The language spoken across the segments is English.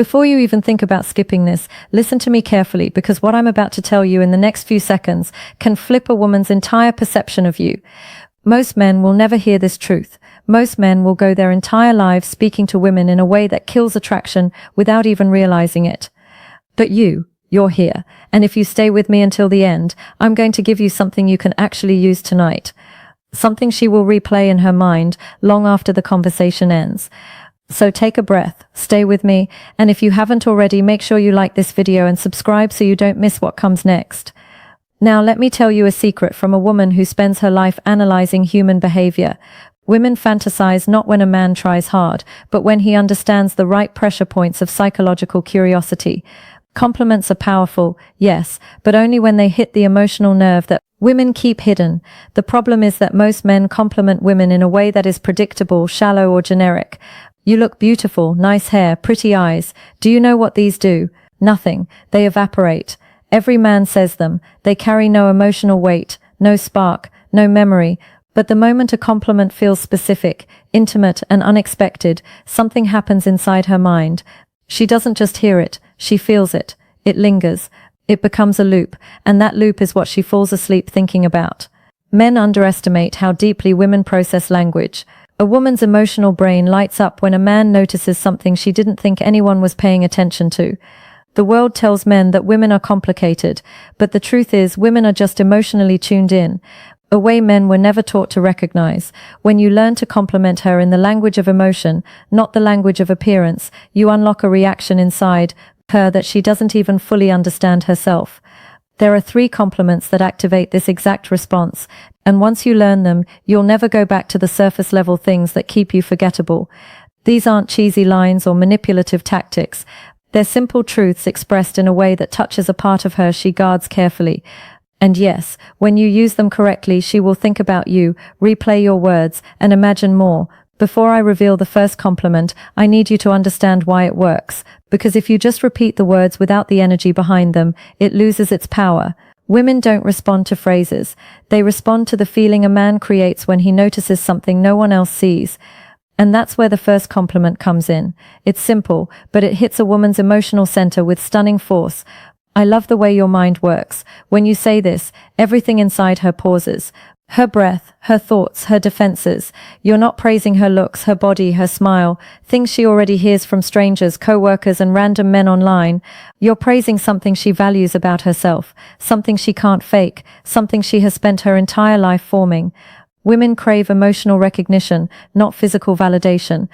Before you even think about skipping this, listen to me carefully, because what I'm about to tell you in the next few seconds can flip a woman's entire perception of you. Most men will never hear this truth. Most men will go their entire lives speaking to women in a way that kills attraction without even realizing it. But you're here. And if you stay with me until the end, I'm going to give you something you can actually use tonight. Something she will replay in her mind long after the conversation ends. So take a breath, stay with me, and if you haven't already, make sure you like this video and subscribe so you don't miss what comes next. Now let me tell you a secret from a woman who spends her life analyzing human behavior. Women fantasize not when a man tries hard, but when he understands the right pressure points of psychological curiosity. Compliments are powerful, yes, but only when they hit the emotional nerve that women keep hidden. The problem is that most men compliment women in a way that is predictable, shallow, or generic. You look beautiful, nice hair, pretty eyes. Do you know what these do? Nothing. They evaporate. Every man says them. They carry no emotional weight, no spark, no memory. But the moment a compliment feels specific, intimate, and unexpected, something happens inside her mind. She doesn't just hear it, she feels it. It lingers. It becomes a loop, and that loop is what she falls asleep thinking about. Men underestimate how deeply women process language. A woman's emotional brain lights up when a man notices something she didn't think anyone was paying attention to. The world tells men that women are complicated, but the truth is women are just emotionally tuned in, a way men were never taught to recognize. When you learn to compliment her in the language of emotion, not the language of appearance, you unlock a reaction inside her that she doesn't even fully understand herself. There are 3 compliments that activate this exact response, and once you learn them, you'll never go back to the surface level things that keep you forgettable. These aren't cheesy lines or manipulative tactics. They're simple truths expressed in a way that touches a part of her she guards carefully. And yes, when you use them correctly, she will think about you, replay your words, and imagine more. Before I reveal the first compliment, I need you to understand why it works. Because if you just repeat the words without the energy behind them, it loses its power. Women don't respond to phrases. They respond to the feeling a man creates when he notices something no one else sees. And that's where the first compliment comes in. It's simple, but it hits a woman's emotional center with stunning force. I love the way your mind works. When you say this, everything inside her pauses. Her breath, her thoughts, her defenses. You're not praising her looks, her body, her smile, things she already hears from strangers, co-workers, and random men online. You're praising something she values about herself, something she can't fake, something she has spent her entire life forming. Women crave emotional recognition, not physical validation.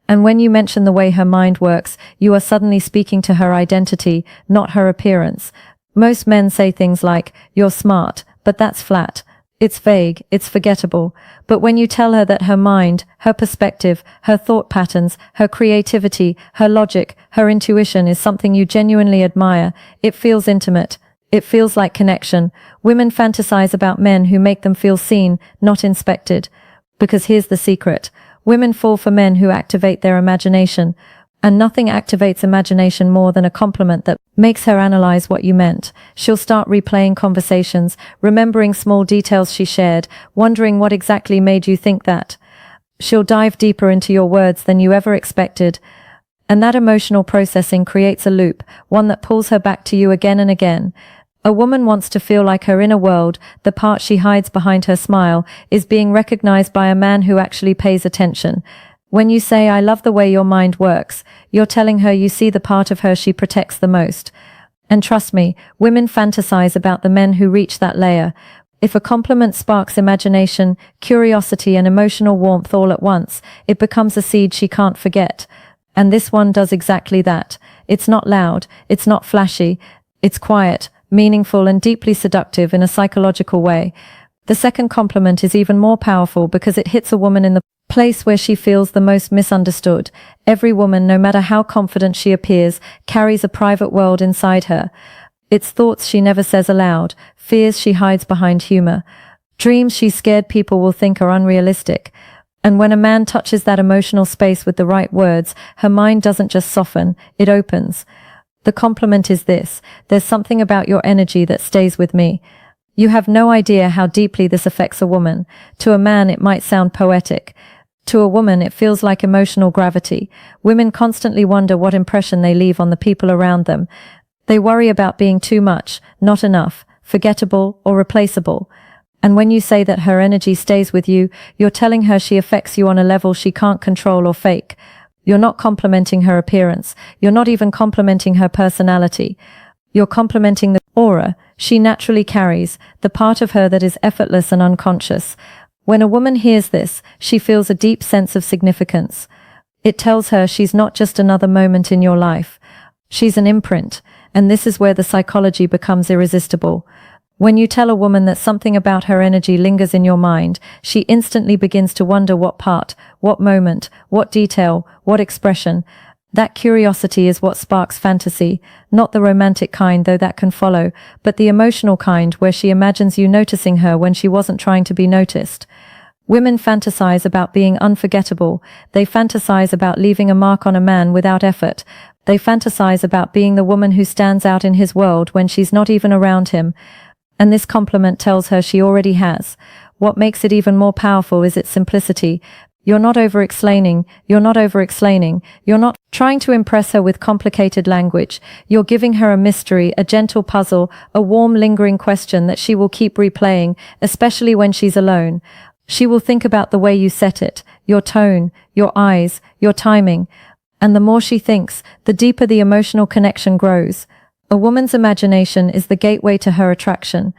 And when you mention the way her mind works, you are suddenly speaking to her identity, not her appearance. Most men say things like, "You're smart," but that's flat. It's vague, it's forgettable. But when you tell her that her mind, her perspective, her thought patterns, her creativity, her logic, her intuition is something you genuinely admire, it feels intimate. It feels like connection. Women fantasize about men who make them feel seen, not inspected. Because here's the secret. Women fall for men who activate their imagination. And nothing activates imagination more than a compliment that makes her analyze what you meant. She'll start replaying conversations, remembering small details she shared, wondering what exactly made you think that. She'll dive deeper into your words than you ever expected. And that emotional processing creates a loop, one that pulls her back to you again and again. A woman wants to feel like her inner world, the part she hides behind her smile, is being recognized by a man who actually pays attention. When you say, "I love the way your mind works," you're telling her you see the part of her she protects the most. And trust me, women fantasize about the men who reach that layer. If a compliment sparks imagination, curiosity, and emotional warmth all at once, it becomes a seed she can't forget. And this one does exactly that. It's not loud, it's not flashy, it's quiet, meaningful, and deeply seductive in a psychological way. The second compliment is even more powerful because it hits a woman in the place where she feels the most misunderstood. Every woman, no matter how confident she appears, carries a private world inside her. It's thoughts she never says aloud, fears she hides behind humor, dreams she's scared people will think are unrealistic. And when a man touches that emotional space with the right words, her mind doesn't just soften, it opens. The compliment is this: "There's something about your energy that stays with me." You have no idea how deeply this affects a woman. To a man, it might sound poetic. To a woman, it feels like emotional gravity. Women constantly wonder what impression they leave on the people around them. They worry about being too much, not enough, forgettable, or replaceable. And when you say that her energy stays with you, you're telling her she affects you on a level she can't control or fake. You're not complimenting her appearance. You're not even complimenting her personality. You're complimenting the aura she naturally carries, the part of her that is effortless and unconscious. When a woman hears this, she feels a deep sense of significance. It tells her she's not just another moment in your life. She's an imprint, and this is where the psychology becomes irresistible. When you tell a woman that something about her energy lingers in your mind, she instantly begins to wonder what part, what moment, what detail, what expression. That curiosity is what sparks fantasy, not the romantic kind, though that can follow, but the emotional kind where she imagines you noticing her when she wasn't trying to be noticed. Women fantasize about being unforgettable. They fantasize about leaving a mark on a man without effort. They fantasize about being the woman who stands out in his world when she's not even around him. And this compliment tells her she already has. What makes it even more powerful is its simplicity. You're not over-explaining. You're not trying to impress her with complicated language. You're giving her a mystery, a gentle puzzle, a warm, lingering question that she will keep replaying, especially when she's alone. She will think about the way you set it, your tone, your eyes, your timing. And the more she thinks, the deeper the emotional connection grows. A woman's imagination is the gateway to her attraction,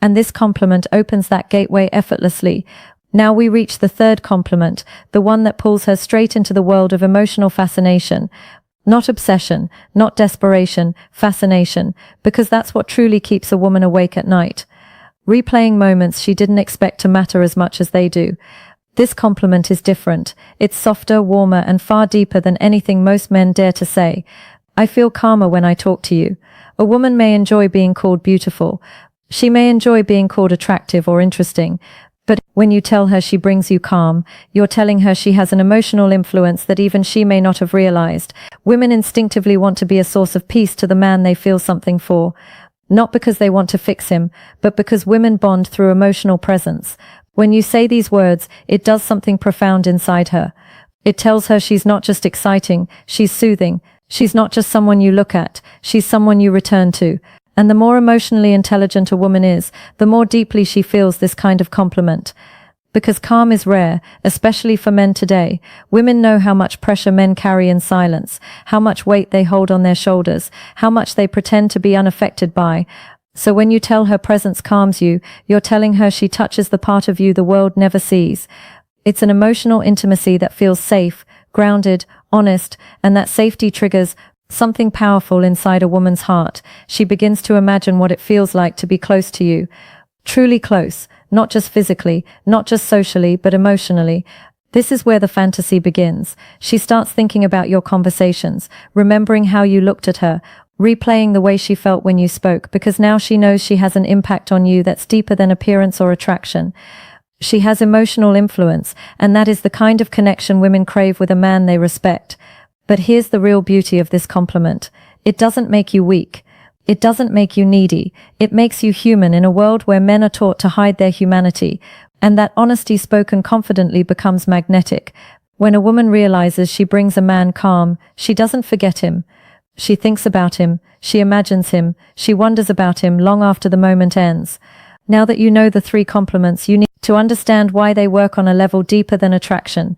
and this compliment opens that gateway effortlessly. Now we reach the third compliment, the one that pulls her straight into the world of emotional fascination. Not obsession, not desperation, fascination, because that's what truly keeps a woman awake at night. Replaying moments she didn't expect to matter as much as they do. This compliment is different. It's softer, warmer, and far deeper than anything most men dare to say. I feel calmer when I talk to you. A woman may enjoy being called beautiful. She may enjoy being called attractive or interesting. But when you tell her she brings you calm, you're telling her she has an emotional influence that even she may not have realized. Women instinctively want to be a source of peace to the man they feel something for. Not because they want to fix him, but because women bond through emotional presence. When you say these words, it does something profound inside her. It tells her she's not just exciting, she's soothing. She's not just someone you look at, she's someone you return to. And the more emotionally intelligent a woman is, the more deeply she feels this kind of compliment. Because calm is rare, especially for men today. Women know how much pressure men carry in silence, how much weight they hold on their shoulders, how much they pretend to be unaffected by. So when you tell her presence calms you, you're telling her she touches the part of you the world never sees. It's an emotional intimacy that feels safe, grounded, honest, and that safety triggers something powerful inside a woman's heart. She begins to imagine what it feels like to be close to you. Truly close, not just physically, not just socially, but emotionally. This is where the fantasy begins. She starts thinking about your conversations, remembering how you looked at her, replaying the way she felt when you spoke, because now she knows she has an impact on you that's deeper than appearance or attraction. She has emotional influence, and that is the kind of connection women crave with a man they respect. But here's the real beauty of this compliment. It doesn't make you weak. It doesn't make you needy. It makes you human in a world where men are taught to hide their humanity, and that honesty spoken confidently becomes magnetic. When a woman realizes she brings a man calm, she doesn't forget him. She thinks about him, she imagines him, she wonders about him long after the moment ends. Now that you know the three compliments, you need to understand why they work on a level deeper than attraction.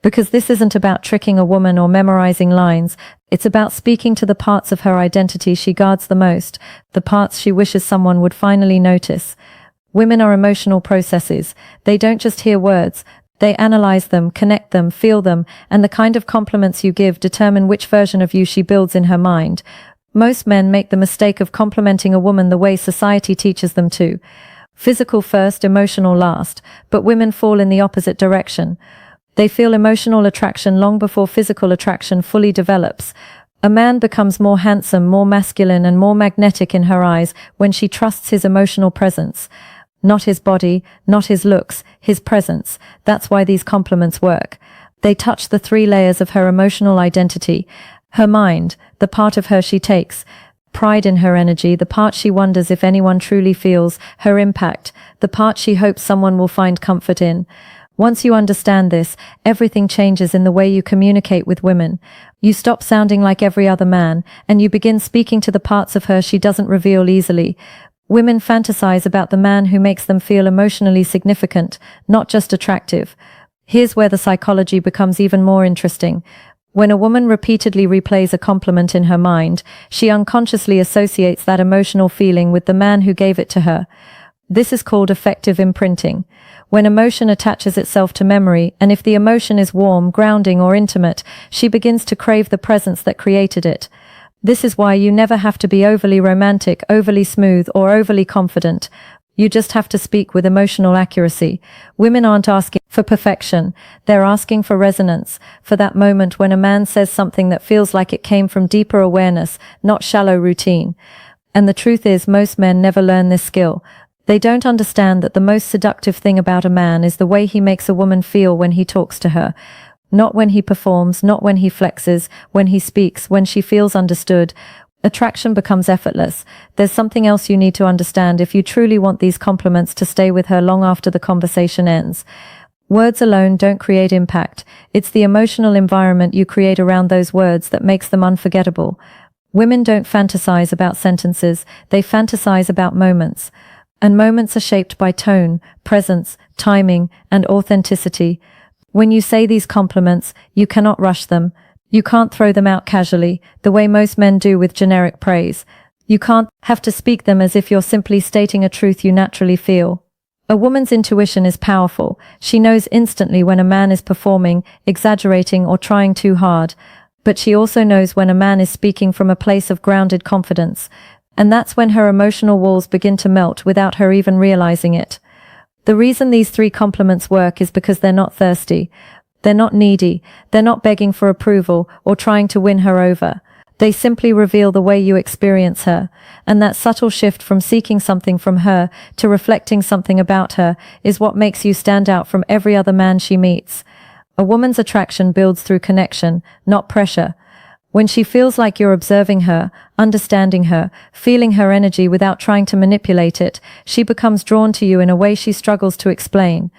Because this isn't about tricking a woman or memorizing lines. It's about speaking to the parts of her identity she guards the most, the parts she wishes someone would finally notice. Women are emotional processes. They don't just hear words. They analyze them, connect them, feel them, and the kind of compliments you give determine which version of you she builds in her mind. Most men make the mistake of complimenting a woman the way society teaches them to. Physical first, emotional last, but women fall in the opposite direction. They feel emotional attraction long before physical attraction fully develops. A man becomes more handsome, more masculine, and more magnetic in her eyes when she trusts his emotional presence. Not his body, not his looks, his presence. That's why these compliments work. They touch the three layers of her emotional identity. Her mind, the part of her she takes. Pride in her energy, the part she wonders if anyone truly feels. Her impact, the part she hopes someone will find comfort in. Once you understand this, everything changes in the way you communicate with women. You stop sounding like every other man, and you begin speaking to the parts of her she doesn't reveal easily. Women fantasize about the man who makes them feel emotionally significant, not just attractive. Here's where the psychology becomes even more interesting. When a woman repeatedly replays a compliment in her mind, she unconsciously associates that emotional feeling with the man who gave it to her. This is called affective imprinting. When emotion attaches itself to memory, and if the emotion is warm, grounding, or intimate, she begins to crave the presence that created it. This is why you never have to be overly romantic, overly smooth, or overly confident. You just have to speak with emotional accuracy. Women aren't asking for perfection. They're asking for resonance, for that moment when a man says something that feels like it came from deeper awareness, not shallow routine. And the truth is, most men never learn this skill. They don't understand that the most seductive thing about a man is the way he makes a woman feel when he talks to her. Not when he performs, not when he flexes, when he speaks, when she feels understood. Attraction becomes effortless. There's something else you need to understand if you truly want these compliments to stay with her long after the conversation ends. Words alone don't create impact. It's the emotional environment you create around those words that makes them unforgettable. Women don't fantasize about sentences, they fantasize about moments. And moments are shaped by tone, presence, timing, and authenticity. When you say these compliments, you cannot rush them. You can't throw them out casually, the way most men do with generic praise. You can't have to speak them as if you're simply stating a truth you naturally feel. A woman's intuition is powerful. She knows instantly when a man is performing, exaggerating, or trying too hard. But she also knows when a man is speaking from a place of grounded confidence. And that's when her emotional walls begin to melt without her even realizing it. The reason these 3 compliments work is because they're not thirsty. They're not needy. They're not begging for approval or trying to win her over. They simply reveal the way you experience her. And that subtle shift from seeking something from her to reflecting something about her is what makes you stand out from every other man she meets. A woman's attraction builds through connection, not pressure. When she feels like you're observing her, understanding her, feeling her energy without trying to manipulate it, she becomes drawn to you in a way she struggles to explain.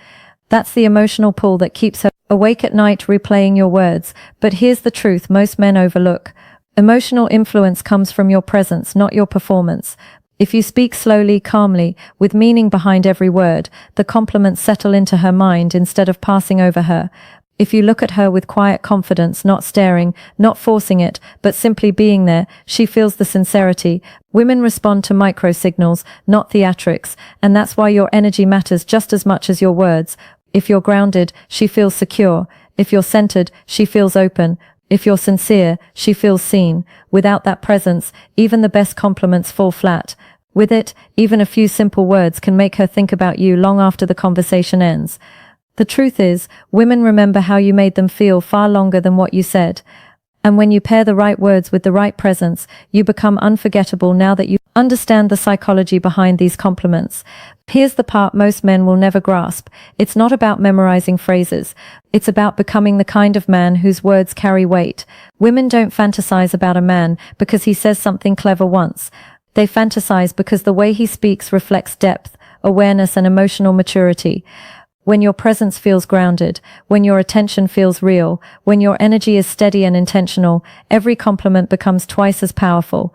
That's the emotional pull that keeps her awake at night replaying your words. But here's the truth most men overlook. Emotional influence comes from your presence, not your performance. If you speak slowly, calmly, with meaning behind every word, the compliments settle into her mind instead of passing over her. If you look at her with quiet confidence, not staring, not forcing it, but simply being there, she feels the sincerity. Women respond to micro-signals, not theatrics, and that's why your energy matters just as much as your words. If you're grounded, she feels secure. If you're centered, she feels open. If you're sincere, she feels seen. Without that presence, even the best compliments fall flat. With it, even a few simple words can make her think about you long after the conversation ends. The truth is, women remember how you made them feel far longer than what you said. And when you pair the right words with the right presence, you become unforgettable now that you understand the psychology behind these compliments. Here's the part most men will never grasp. It's not about memorizing phrases. It's about becoming the kind of man whose words carry weight. Women don't fantasize about a man because he says something clever once. They fantasize because the way he speaks reflects depth, awareness, and emotional maturity. When your presence feels grounded, when your attention feels real, when your energy is steady and intentional, every compliment becomes twice as powerful.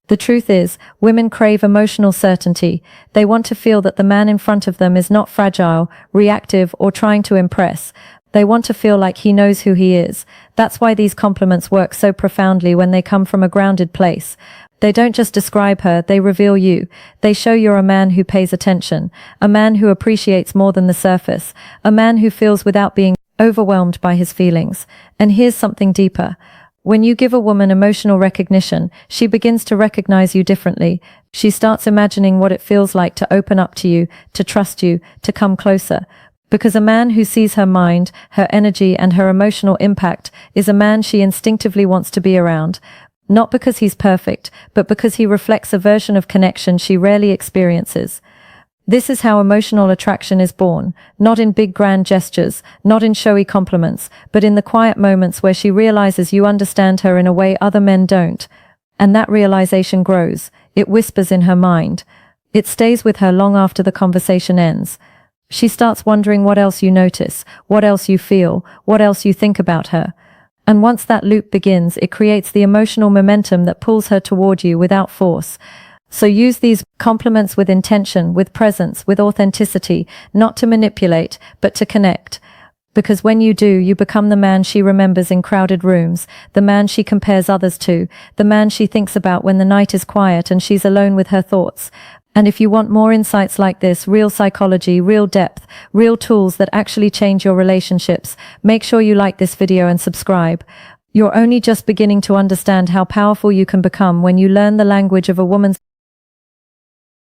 The truth is, women crave emotional certainty. They want to feel that the man in front of them is not fragile, reactive, or trying to impress. They want to feel like he knows who he is. That's why these compliments work so profoundly when they come from a grounded place. They don't just describe her, they reveal you. They show you're a man who pays attention, a man who appreciates more than the surface, a man who feels without being overwhelmed by his feelings. And here's something deeper. When you give a woman emotional recognition, she begins to recognize you differently. She starts imagining what it feels like to open up to you, to trust you, to come closer. Because a man who sees her mind, her energy, and her emotional impact is a man she instinctively wants to be around. Not because he's perfect, but because he reflects a version of connection she rarely experiences. This is how emotional attraction is born, not in big grand gestures, not in showy compliments, but in the quiet moments where she realizes you understand her in a way other men don't. And that realization grows. It whispers in her mind. It stays with her long after the conversation ends. She starts wondering what else you notice, what else you feel, what else you think about her. And once that loop begins, it creates the emotional momentum that pulls her toward you without force. So use these compliments with intention, with presence, with authenticity, not to manipulate, but to connect. Because when you do, you become the man she remembers in crowded rooms, the man she compares others to, the man she thinks about when the night is quiet and she's alone with her thoughts. And if you want more insights like this, real psychology, real depth, real tools that actually change your relationships, make sure you like this video and subscribe. You're only just beginning to understand how powerful you can become when you learn the language of a woman's